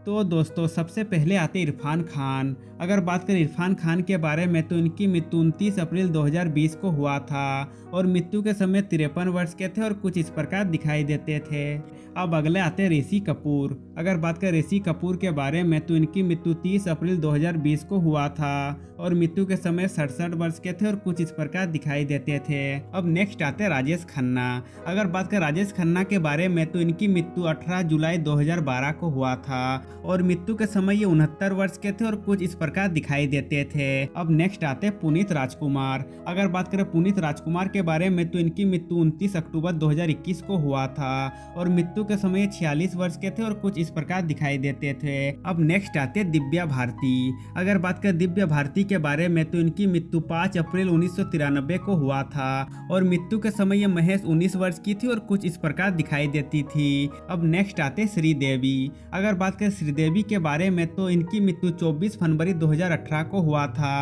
तो दोस्तों सबसे पहले आते इरफान खान। अगर बात करें इरफान खान के बारे में तो इनकी मृत्यु 29 अप्रैल 2020 को हुआ था और मृत्यु के समय 53 वर्ष के थे और कुछ इस प्रकार दिखाई देते थे। अब अगले आते हैं ऋषि कपूर। अगर बात करें ऋषि कपूर के बारे में तो इनकी मृत्यु 30 अप्रैल 2020 को हुआ था और मृत्यु के समय 67 वर्ष के थे और कुछ इस प्रकार दिखाई देते थे। अब नेक्स्ट आते हैं राजेश खन्ना। अगर बात करें राजेश खन्ना के बारे में तो इनकी मृत्यु 18 जुलाई 2012 को हुआ था और मृत्यु के समय ये 69 वर्ष के थे और कुछ इस प्रकार दिखाई देते थे। अब नेक्स्ट आते हैं पुनीत राजकुमार। अगर बात करें पुनीत राजकुमार के बारे में तो इनकी मृत्यु 29 अक्टूबर 2021 को हुआ था और मृत्यु के समय 46 वर्ष के थे और कुछ इस प्रकार दिखाई देते थे। अब नेक्स्ट आते हैं दिव्या भारती। अगर बात करें दिव्या भारती के बारे में तो इनकी मृत्यु 5 अप्रैल 1993 को हुआ था और मृत्यु के समय ये महज 19 वर्ष की थी और कुछ इस प्रकार दिखाई देती थी। अब नेक्स्ट आते श्रीदेवी। अगर बात करें श्रीदेवी के बारे में तो इनकी मृत्यु 24 फरवरी 2018 को हुआ था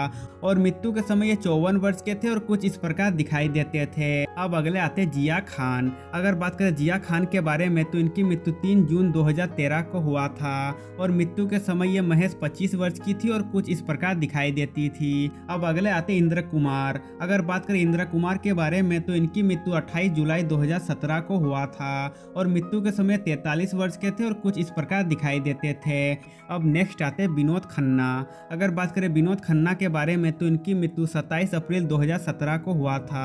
और मृत्यु के समय ये 54 वर्ष के थे और कुछ इस प्रकार दिखाई देते थे। अब अगले आते जिया खान। अगर बात करें जिया खान के बारे में तो इनकी मृत्यु 3 जून 2013 को हुआ था और मृत्यु के समय ये महज 25 वर्ष की थी और कुछ इस प्रकार दिखाई देती थी। अब अगले आते इंद्र कुमार। अगर बात करें इंद्र कुमार के बारे में तो इनकी मृत्यु 28 जुलाई 2017 को हुआ था और मृत्यु के समय 43 वर्ष के थे और कुछ इस प्रकार दिखाई देते थे। अब नेक्स्ट आते विनोद खन्ना। अगर बात करें विनोद खन्ना के बारे में तो इनकी मृत्यु 27 अप्रैल 2017 को हुआ था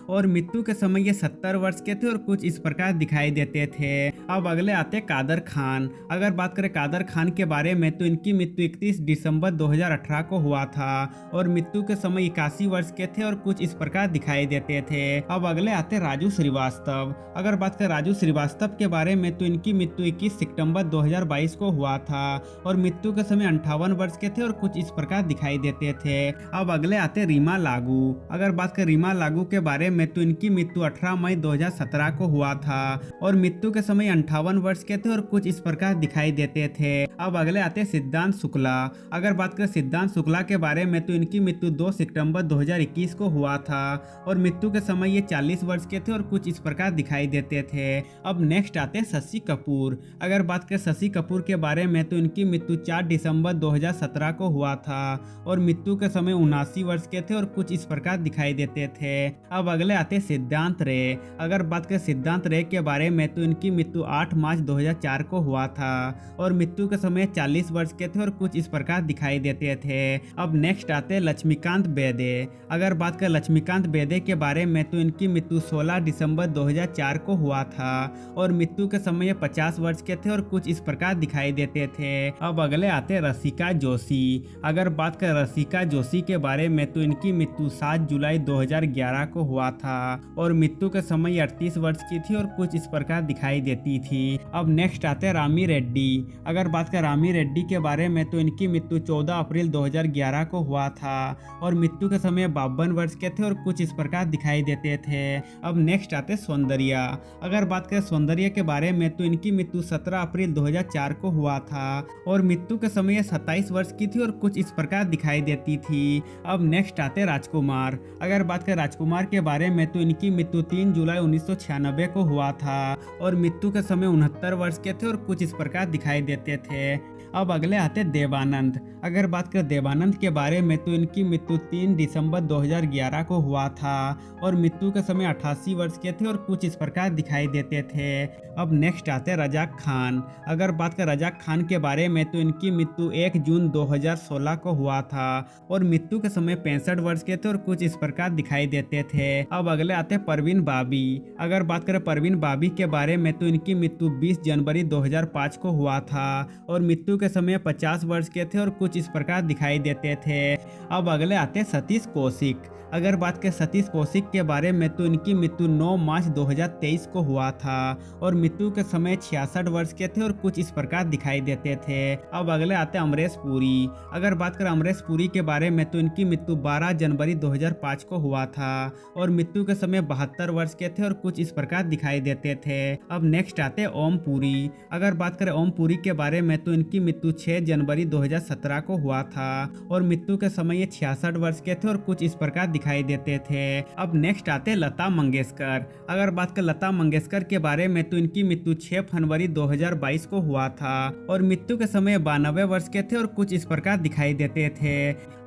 और मृत्यु के समय ये 70 वर्ष के थे और कुछ इस प्रकार दिखाई देते थे। अब अगले आते कादर खान। अगर बात करें कादर खान के बारे में तो इनकी मृत्यु 31 दिसंबर 2018 को हुआ था और मृत्यु के समय 81 वर्ष के थे और कुछ इस प्रकार दिखाई देते थे। अब अगले आते राजू श्रीवास्तव। अगर बात करें राजू श्रीवास्तव के बारे में तो इनकी मृत्यु 21 सितंबर 2022 को हुआ था और मृत्यु के समय 58 वर्ष के थे और कुछ इस प्रकार दिखाई देते थे। अब अगले आते रीमा लागू। अगर बात करें रीमा लागू के बारे में तो इनकी मृत्यु 18 मई 2017 को हुआ था और मृत्यु के समय 58 वर्ष के थे और कुछ इस प्रकार दिखाई देते थे। अब अगले आते सिद्धांत शुक्ला। अगर बात करें सिद्धांत शुक्ला के बारे में तो इनकी मृत्यु 2 सितंबर 2021 को हुआ था और मृत्यु के समय ये 40 वर्ष के थे और कुछ इस प्रकार दिखाई देते थे। अब नेक्स्ट आते शशि कपूर। अगर बात करें शशि कपूर के बारे में तो इनकी मृत्यु 4 दिसंबर 2017 को हुआ था और मृत्यु के समय 79 वर्ष के थे और कुछ इस प्रकार दिखाई देते थे। अब अगले आते सिद्धांत रे। अगर बात करें सिद्धांत रे के बारे में तो इनकी मृत्यु 8 मार्च 2004 को हुआ था और मृत्यु के समय 40 वर्ष के थे और कुछ इस प्रकार दिखाई देते थे। अब नेक्स्ट आते लक्ष्मीकांत बेदे। अगर बात करें लक्ष्मीकांत बेदे के बारे में तो इनकी मृत्यु 16 दिसंबर 2004 को हुआ था और मृत्यु के समय 50 वर्ष के थे और कुछ इस प्रकार दिखाई देते थे। अब अगले आते रसिका जोशी। अगर बात करें रसिका जोशी के बारे में तो इनकी मृत्यु 7 जुलाई 2011 को हुआ था और मृत्यु के समय 38 वर्ष की थी और कुछ इस प्रकार दिखाई देती थी। अब नेक्स्ट आते रामी रेड्डी। अगर बात करें रामी रेड्डी के बारे में तो इनकी मृत्यु 14 अप्रैल 2011 को हुआ था और मृत्यु के समय 52 वर्ष के थे और कुछ इस प्रकार दिखाई देते थे। अब नेक्स्ट आते सौंदर्या। अगर बात करें सौंदर्या के बारे में तो इनकी मृत्यु 17 अप्रैल 2004 को हुआ था और मृत्यु के समय 27 वर्ष की थी और कुछ इस प्रकार दिखाई देती थी। अब नेक्स्ट आते राजकुमार। अगर बात करें राजकुमार के बारे में तो इनकी मृत्यु 3 जुलाई 1996 को हुआ था और मृत्यु के समय 69 वर्ष के थे और कुछ इस प्रकार दिखाई देते थे। अब अगले आते देवानंद। अगर बात करें देवानंद के बारे में तो इनकी मृत्यु 3 दिसंबर 2011 को हुआ था और मृत्यु के समय 88 वर्ष के थे और कुछ इस प्रकार दिखाई देते थे। अब नेक्स्ट आते रजाक खान। अगर बात करें रजाक खान के बारे में तो इनकी मृत्यु 1 जून 2016 को हुआ था और मृत्यु के समय 65 वर्ष के थे और कुछ इस प्रकार दिखाई देते थे। अब अगले आते परवीन बाबी। अगर बात करें परवीन बाबी के बारे में तो इनकी मृत्यु 20 जनवरी 2005 को हुआ था और मृत्यु के समय 50 वर्ष के थे और कुछ इस प्रकार दिखाई देते थे। अब अगले आते सतीश कौशिक। अगर बात करें सतीश कौशिक के बारे में तो इनकी मृत्यु 9 मार्च 2023 को हुआ था और मृत्यु के समय 66 वर्ष के थे और कुछ इस प्रकार दिखाई देते थे। अब अगले आते अमरीश पुरी। अगर बात करें अमरीश पुरी के बारे में तो इनकी मृत्यु 12 जनवरी 2005 को हुआ था और मृत्यु के समय 72 वर्ष के थे और कुछ इस प्रकार दिखाई देते थे। अब नेक्स्ट आते ओम पुरी। अगर बात करें ओम पुरी के बारे में तो इनकी मृत्यु 6 जनवरी 2017 को हुआ था और मृत्यु के समय ये 66 वर्ष के थे और कुछ इस प्रकार दिखाई देते थे। अब नेक्स्ट आते लता मंगेशकर। अगर बात कर लता मंगेशकर के बारे में तो इनकी मृत्यु 6 फरवरी 2022 को हुआ था और मृत्यु के समय 92 वर्ष के थे और कुछ इस प्रकार दिखाई देते थे।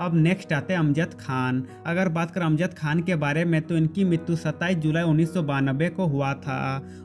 अब नेक्स्ट आते अमजद खान। अगर बात कर अमजद खान के बारे में तो इनकी मृत्यु 27 जुलाई 1992 को हुआ था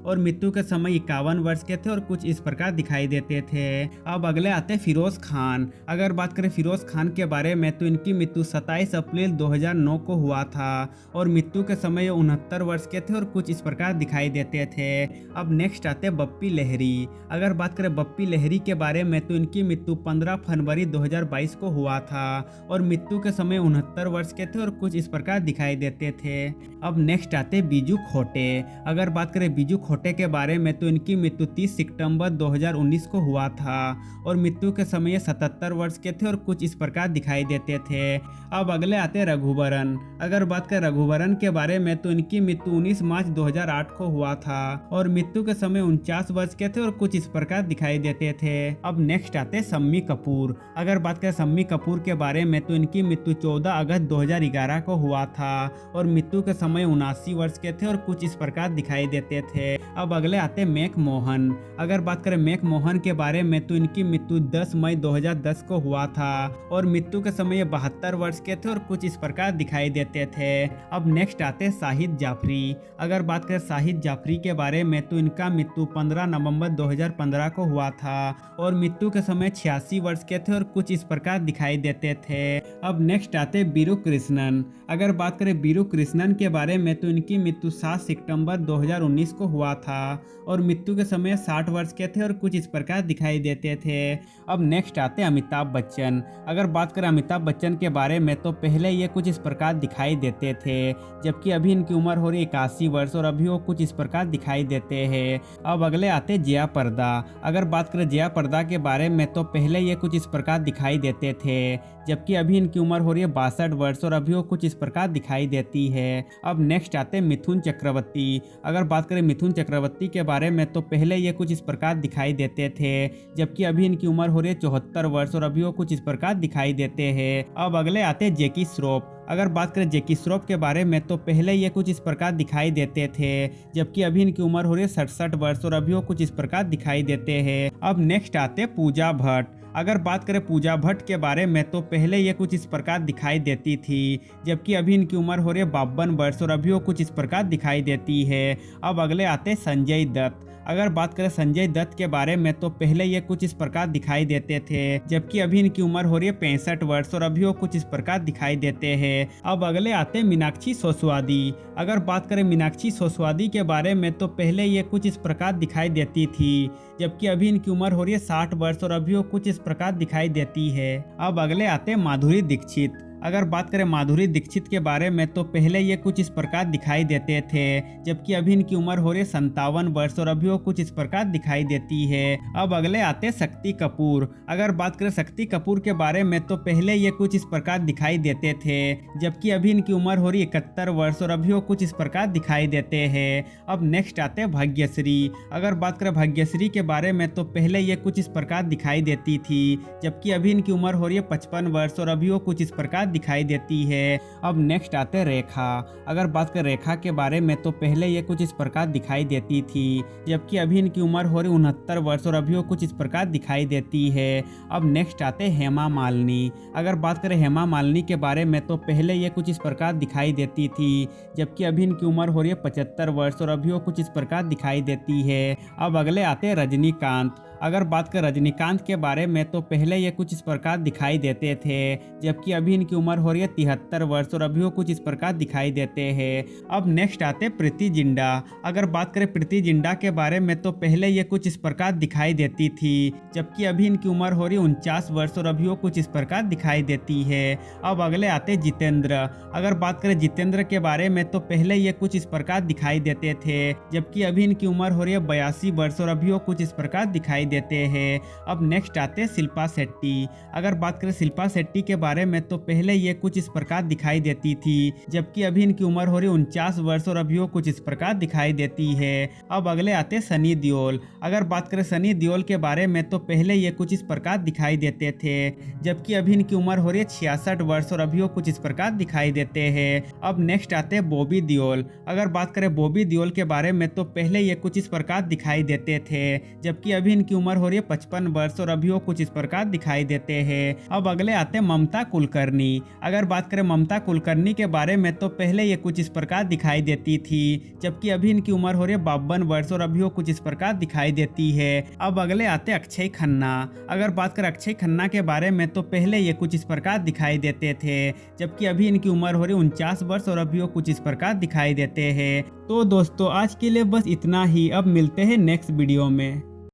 और मृत्यु के समय 51 वर्ष के थे और कुछ इस प्रकार दिखाई देते थे। अब अगले आते फिरोज खान। अगर बात करें फिरोज खान के बारे में तो इनकी मृत्यु 27 अप्रैल 2009 को हुआ था और मृत्यु के समय 69 वर्ष के थे और कुछ इस प्रकार दिखाई देते थे। अब नेक्स्ट आते बप्पी लहरी। अगर बात करें बप्पी लहरी के बारे में तो इनकी मृत्यु 15 फरवरी 2022 को हुआ था और मृत्यु के समय 69 वर्ष के थे और कुछ इस प्रकार दिखाई देते थे। अब नेक्स्ट आते बीजू खोटे। अगर बात करें बीजू खोटे के बारे में तो इनकी मृत्यु 30 सितंबर 2019 को हुआ था और मृत्यु के समय 77 वर्ष के थे और कुछ इस प्रकार दिखाई देते थे। अब अगले आते रघुवरन। अगर बात करें रघुवरन के बारे में तो इनकी मृत्यु 19 मार्च 2008 को हुआ था और मृत्यु के समय 49 वर्ष के थे और कुछ इस प्रकार दिखाई देते थे। अब नेक्स्ट आते शम्मी कपूर। अगर बात करें शम्मी कपूर के बारे में तो इनकी मृत्यु 14 अगस्त 2011 को हुआ था और मृत्यु के समय 79 वर्ष के थे और कुछ इस प्रकार दिखाई देते थे। अब अगले आते मेक मोहन। अगर बात करें मेक मोहन के बारे में तो इनकी मृत्यु 10 मई 2010 को हुआ था और मृत्यु के समय 72 वर्ष के थे और कुछ इस प्रकार दिखाई देते थे। अब नेक्स्ट आते शाहिद जाफरी। अगर बात करें शाहिद जाफरी के बारे में तो इनका मृत्यु 15 नवंबर 2015 को हुआ था और मृत्यु के समय 86 वर्ष के थे और कुछ इस प्रकार दिखाई देते थे। अब नेक्स्ट आते बीरू कृष्णन। अगर बात करें बीरू कृष्णन के बारे में तो इनकी मृत्यु 7 सितंबर 2019 को हुआ था और मृत्यु के समय 60 वर्ष के थे और कुछ इस प्रकार दिखाई देते थे। अब नेक्स्ट आते अमिताभ बच्चन। अगर बात करें अमिताभ बच्चन के बारे में तो पहले ये कुछ इस प्रकार दिखाई देते थे जबकि अभी इनकी उम्र हो रही 81 वर्ष और अभी वो कुछ इस प्रकार दिखाई देते हैं। अब अगले आते जया प्रदा। अगर बात करें जया प्रदा के बारे में तो पहले ये कुछ इस प्रकार दिखाई देते थे जबकि अभी इनकी उम्र हो रही है 62 वर्ष और अभी वो कुछ इस प्रकार दिखाई देती है। अब नेक्स्ट आते मिथुन चक्रवर्ती। अगर बात करें मिथुन चक्रवर्ती के बारे में तो पहले ये कुछ इस प्रकार दिखाई देते थे जबकि अभी इनकी उम्र हो रही है 74 वर्ष और अभी वो कुछ इस प्रकार दिखाई देते हैं। अब अगले आते जैकी श्रॉफ। अगर बात करें जैकी श्रॉफ के बारे में तो पहले ये कुछ इस प्रकार दिखाई देते थे जबकि अभी इनकी उम्र हो रही है 67 वर्ष और अभी वो कुछ इस प्रकार दिखाई देते हैं। अब नेक्स्ट आते पूजा भट्ट। अगर बात करें पूजा भट्ट के बारे में तो पहले ये कुछ इस प्रकार दिखाई देती थी जबकि अभी इनकी उम्र हो रही है 52 वर्ष और अभी वो कुछ इस प्रकार दिखाई देती है। अब अगले आते संजय दत्त। अगर बात करें संजय दत्त के बारे में तो पहले ये कुछ इस प्रकार दिखाई देते थे जबकि अभी इनकी उम्र हो रही है 65 वर्ष और अभी वो कुछ इस प्रकार दिखाई देते हैं। अब अगले आते मीनाक्षी सोसवादी। अगर बात करें मीनाक्षी सोसवादी के बारे में तो पहले ये कुछ इस प्रकार दिखाई देती थी जबकि अभी इनकी उम्र हो रही है 60 वर्ष और अभी वो कुछ इस प्रकार दिखाई देती है। अब अगले आते माधुरी दीक्षित। अगर बात करें माधुरी दीक्षित के बारे में तो पहले ये कुछ इस प्रकार दिखाई देते थे जबकि अभी इनकी उम्र हो रही है 57 वर्ष और अभी वो कुछ इस प्रकार दिखाई देती है। अब अगले आते शक्ति कपूर। अगर बात करें शक्ति कपूर के बारे में तो पहले ये कुछ इस प्रकार दिखाई देते थे जबकि अभी इनकी उम्र हो रही है 71 वर्ष और अभी वो कुछ इस प्रकार दिखाई देते हैं। अब नेक्स्ट आते भाग्यश्री। अगर बात करें भाग्यश्री के बारे में तो पहले ये कुछ इस प्रकार दिखाई देती थी जबकि अभी इनकी उम्र हो रही है 55 वर्ष और अभी वो कुछ इस प्रकार दिखाई देती है। अब नेक्स्ट आते रेखा। अगर बात करें रेखा के बारे में तो पहले ये कुछ इस प्रकार दिखाई देती थी जबकि अभी इनकी उम्र हो रही 69 वर्ष और अभी वो कुछ इस प्रकार दिखाई देती है। अब नेक्स्ट आते हेमा मालिनी। अगर बात करें हेमा मालिनी के बारे में तो पहले ये कुछ इस प्रकार दिखाई देती थी जबकि अभी इनकी उम्र हो रही है 75 वर्ष और अभी वो कुछ इस प्रकार दिखाई देती है। अब अगले आते रजनीकांत। अगर बात करें रजनीकांत के बारे में तो पहले ये कुछ इस प्रकार दिखाई देते थे जबकि अभी इनकी उम्र हो रही है 73 वर्ष और अभी वो कुछ इस प्रकार दिखाई देते हैं। अब नेक्स्ट आते प्रीति जिंटा। अगर बात करें प्रीति जिंटा के बारे में तो पहले ये कुछ इस प्रकार दिखाई देती थी जबकि अभी इनकी उम्र हो रही है 49 वर्ष और अभी वो कुछ इस प्रकार दिखाई देती है। अब अगले आते जितेंद्र। अगर बात करें जितेंद्र के बारे में तो पहले ये कुछ इस प्रकार दिखाई देते थे जबकि अभी इनकी उम्र हो रही है 82 वर्ष और अभी वो कुछ इस प्रकार दिखाई देते हैं। अब नेक्स्ट आते हैं शिल्पा शेट्टी। अगर बात करें शिल्पा शेट्टी के बारे में तो पहले ये कुछ इस प्रकार दिखाई देती थी, जबकि अभी इनकी उम्र हो रही 49 वर्ष और अभी वो कुछ इस प्रकार दिखाई देती है। अब अगले आते सनी देओल। अगर बात करें सनी देओल के बारे में तो पहले ये कुछ इस प्रकार दिखाई देते थे, जबकि अभी इनकी उम्र हो रही है 66 वर्ष और अभी वो कुछ इस प्रकार दिखाई देते हैं। अब नेक्स्ट आते हैं बॉबी देओल। अगर बात करें बॉबी देओल के बारे में तो पहले ये कुछ इस प्रकार दिखाई देते थे, जबकि अभी इनकी उम्र हो रही है 55 वर्ष और अभी वो कुछ इस प्रकार दिखाई देते हैं। अब अगले आते हैं ममता कुलकर्णी। अगर बात करें ममता कुलकर्णी के बारे में तो पहले ये कुछ इस प्रकार दिखाई देती थी, जबकि अभी इनकी उम्र हो रही है 52 वर्ष और अभी वो कुछ इस प्रकार दिखाई देती है। अब अगले आते हैं अक्षय खन्ना। अगर बात करें अक्षय खन्ना के बारे में तो पहले ये कुछ इस प्रकार दिखाई देते थे, जबकि अभी इनकी उम्र हो रही है 49 वर्ष और अभी वो कुछ इस प्रकार दिखाई देते हैं। तो दोस्तों आज के लिए बस इतना ही। अब मिलते हैं नेक्स्ट वीडियो में।